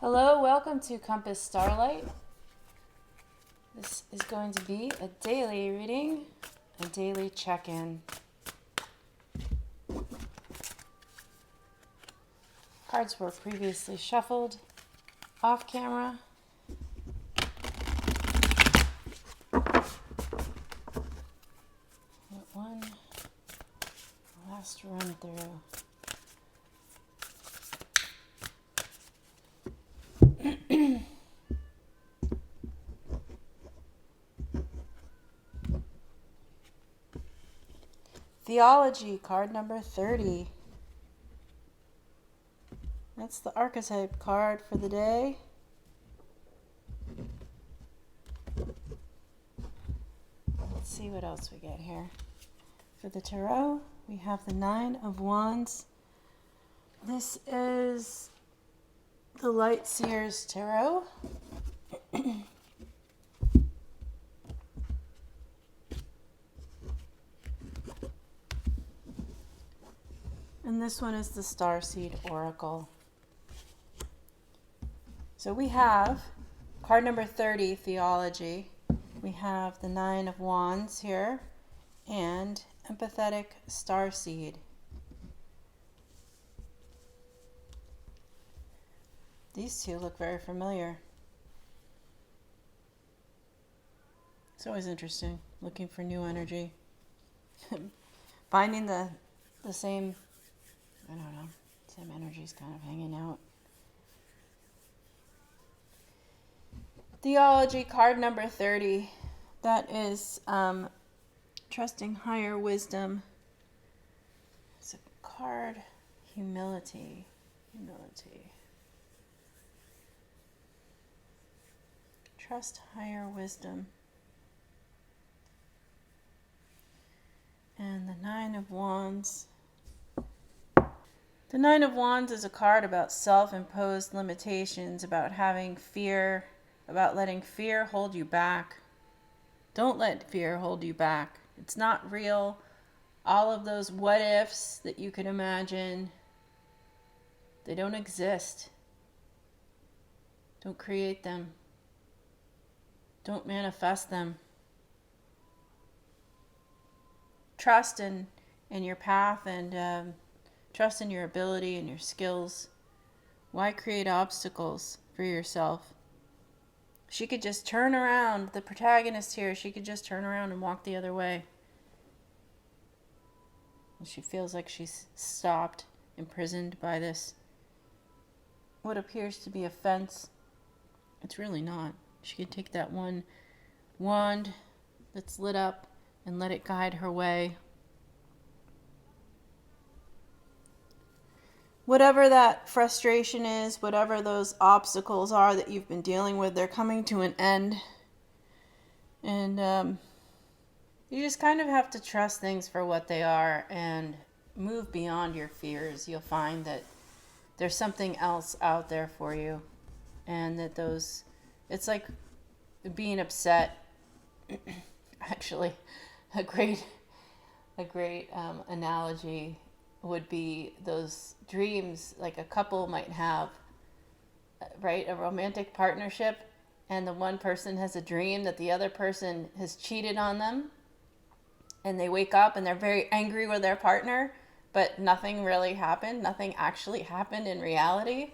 Hello, welcome to Compass Starlight. This is going to be a daily reading, a daily check-in. Cards were previously shuffled off camera. One last run through. Theology, card number 30. That's the archetype card for the day. Let's see what else we get here. For the tarot, we have the Nine of Wands. This is the Light Seers Tarot. And this one is the Starseed Oracle. So we have card number 30, Theology. We have the Nine of Wands here and Empathetic Starseed. These two look very familiar. It's always interesting looking for new energy. Finding the same, I don't know, same energies kind of hanging out. Theology, card number 30. That is trusting higher wisdom. It's a card, humility. Trust higher wisdom. And the Nine of Wands. The Nine of Wands is a card about self-imposed limitations, about having fear, about letting fear hold you back. Don't let fear hold you back. It's not real. All of those what ifs that you could imagine, they don't exist. Don't create them. Don't manifest them. Trust in your path and trust in your ability and your skills. Why create obstacles for yourself? She could just turn around. The protagonist here, she could just turn around and walk the other way. And she feels like she's stopped, imprisoned by this, what appears to be a fence. It's really not. She could take that one wand that's lit up and let it guide her way. Whatever that frustration is, whatever those obstacles are that you've been dealing with, they're coming to an end. And you just kind of have to trust things for what they are and move beyond your fears. You'll find that there's something else out there for you. And that it's like being upset. Actually, a great analogy would be those dreams like a couple might have, right? A romantic partnership, and the one person has a dream that the other person has cheated on them, and they wake up and they're very angry with their partner, but nothing really happened. Nothing actually happened in reality.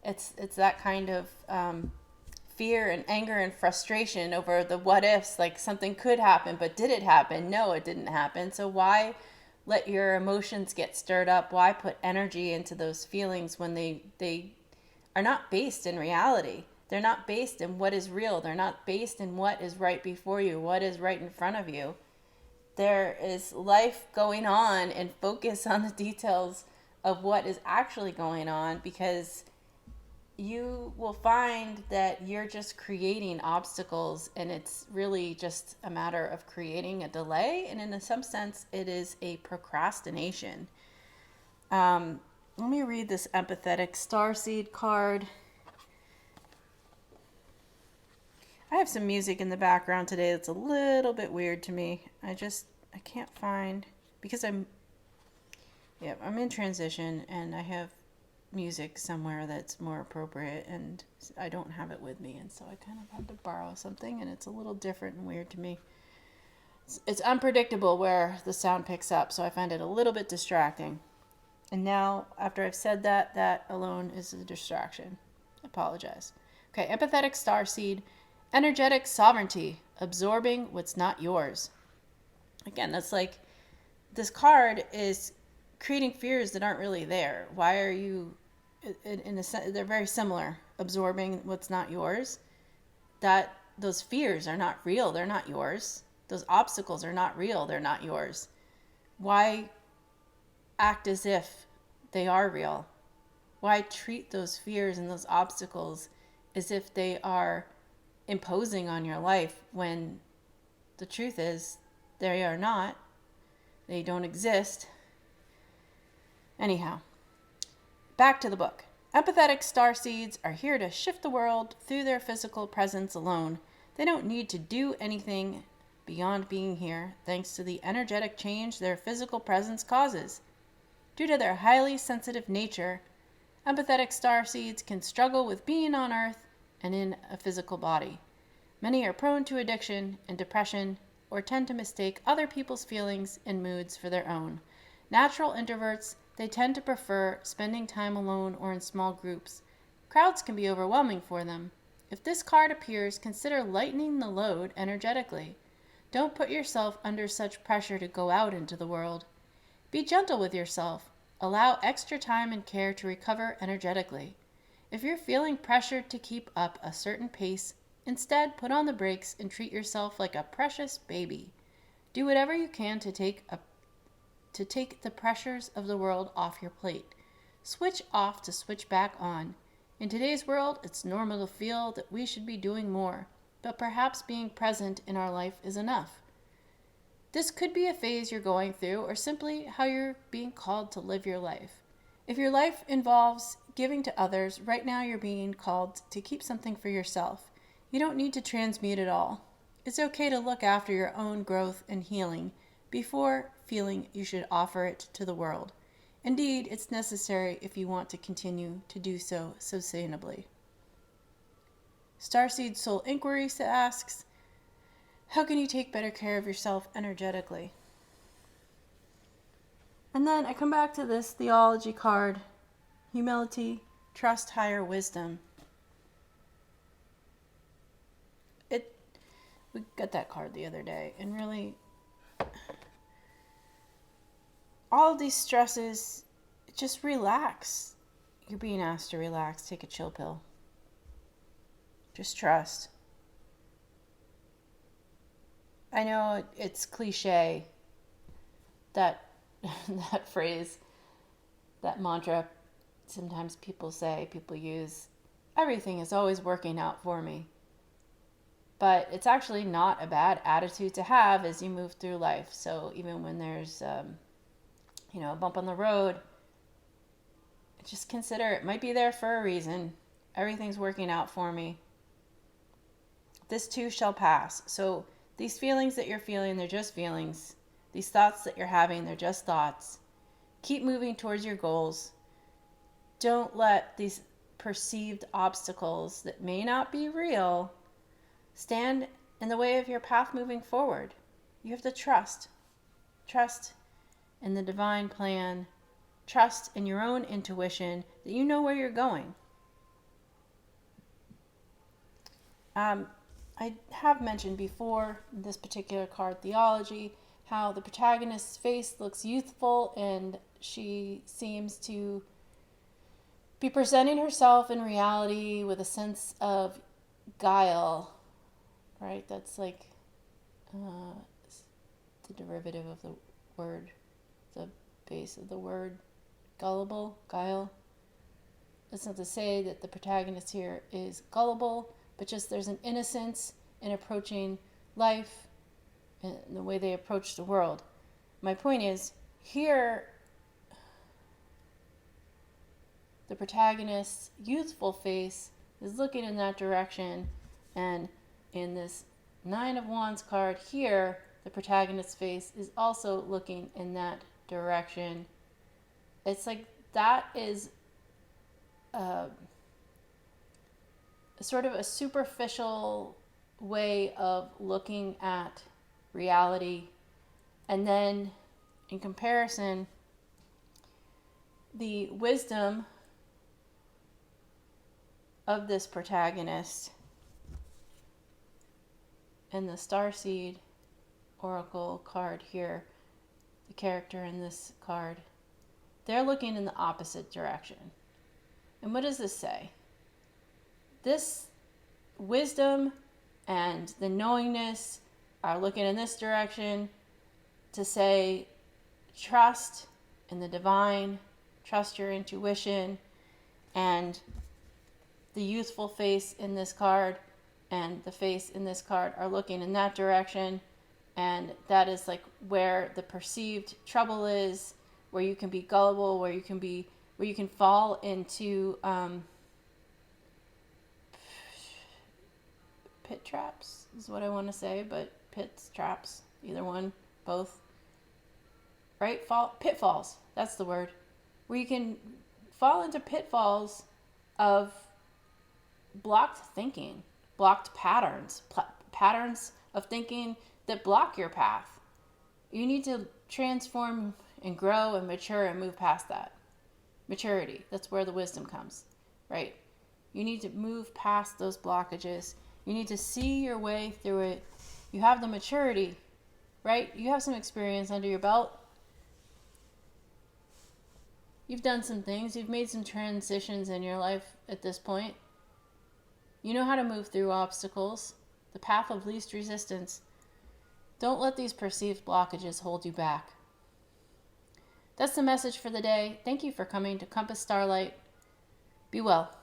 It's that kind of fear and anger and frustration over the what ifs, like something could happen, but did it happen? No, it didn't happen. So why let your emotions get stirred up? Why put energy into those feelings when they are not based in reality? They're not based in what is real. They're not based in what is right before you, what is right in front of you. There is life going on, and focus on the details of what is actually going on, because you will find that you're just creating obstacles, and it's really just a matter of creating a delay. And in some sense, it is a procrastination. Let me read this empathetic starseed card. I have some music in the background today that's a little bit weird to me. I can't find, because I'm in transition, and I have music somewhere that's more appropriate, and I don't have it with me, and so I kind of had to borrow something, and it's a little different and weird to me. It's unpredictable where the sound picks up, so I find it a little bit distracting. And now, after I've said that, that alone is a distraction. I apologize. Okay, empathetic starseed, energetic sovereignty, absorbing what's not yours. Again, that's like, this card is creating fears that aren't really there. Why are you, in a sense, they're very similar. Absorbing what's not yours. That those fears are not real. They're not yours. Those obstacles are not real. They're not yours. Why act as if they are real? Why treat those fears and those obstacles as if they are imposing on your life when the truth is they are not? They don't exist. Anyhow, back to the book. Empathetic starseeds are here to shift the world through their physical presence alone. They don't need to do anything beyond being here, thanks to the energetic change their physical presence causes. Due to their highly sensitive nature, empathetic starseeds can struggle with being on Earth and in a physical body. Many are prone to addiction and depression, or tend to mistake other people's feelings and moods for their own. Natural introverts, they tend to prefer spending time alone or in small groups. Crowds can be overwhelming for them. If this card appears, consider lightening the load energetically. Don't put yourself under such pressure to go out into the world. Be gentle with yourself. Allow extra time and care to recover energetically. If you're feeling pressured to keep up a certain pace, instead put on the brakes and treat yourself like a precious baby. Do whatever you can to take the pressures of the world off your plate. Switch off to switch back on. In today's world, it's normal to feel that we should be doing more, but perhaps being present in our life is enough. This could be a phase you're going through, or simply how you're being called to live your life. If your life involves giving to others, right now you're being called to keep something for yourself. You don't need to transmute it all. It's okay to look after your own growth and healing before feeling you should offer it to the world. Indeed, it's necessary if you want to continue to do so sustainably. Starseed Soul Inquiry asks, how can you take better care of yourself energetically? And then I come back to this theology card, humility, trust higher wisdom. We got that card the other day, and really, all of these stresses, just relax. You're being asked to relax. Take a chill pill. Just trust. I know it's cliche, that that phrase, that mantra, sometimes people use, everything is always working out for me. But it's actually not a bad attitude to have as you move through life. So even when there's, a bump on the road, just consider it might be there for a reason. Everything's working out for me. This too shall pass. So these feelings that you're feeling, they're just feelings. These thoughts that you're having, they're just thoughts. Keep moving towards your goals. Don't let these perceived obstacles that may not be real stand in the way of your path moving forward. You have to trust. Trust in the divine plan. Trust in your own intuition that you know where you're going. I have mentioned before in this particular card, theology, how the protagonist's face looks youthful and she seems to be presenting herself in reality with a sense of guile, right? That's like the derivative of the word, the base of the word, gullible, guile. That's not to say that the protagonist here is gullible, but just there's an innocence in approaching life and the way they approach the world. My point is, here, the protagonist's youthful face is looking in that direction, and in this Nine of Wands card here, the protagonist's face is also looking in that direction. It's like that is sort of a superficial way of looking at reality. And then in comparison, the wisdom of this protagonist and the Starseed Oracle card here, the character in this card, they're looking in the opposite direction. And what does this say? This wisdom and the knowingness are looking in this direction to say, trust in the divine, trust your intuition, and the youthful face in this card and the face in this card are looking in that direction, and that is like where the perceived trouble is, where you can be gullible, where you can fall into pit traps is what I want to say, but pits, traps, either one, both, right? Pitfalls, that's the word, where you can fall into pitfalls of blocked thinking, blocked patterns of thinking that block your path. You need to transform and grow and mature and move past that. Maturity, that's where the wisdom comes, right? You need to move past those blockages. You need to see your way through it. You have the maturity, right? You have some experience under your belt. You've done some things. You've made some transitions in your life at this point. You know how to move through obstacles, the path of least resistance. Don't let these perceived blockages hold you back. That's the message for the day. Thank you for coming to Compass Starlight. Be well.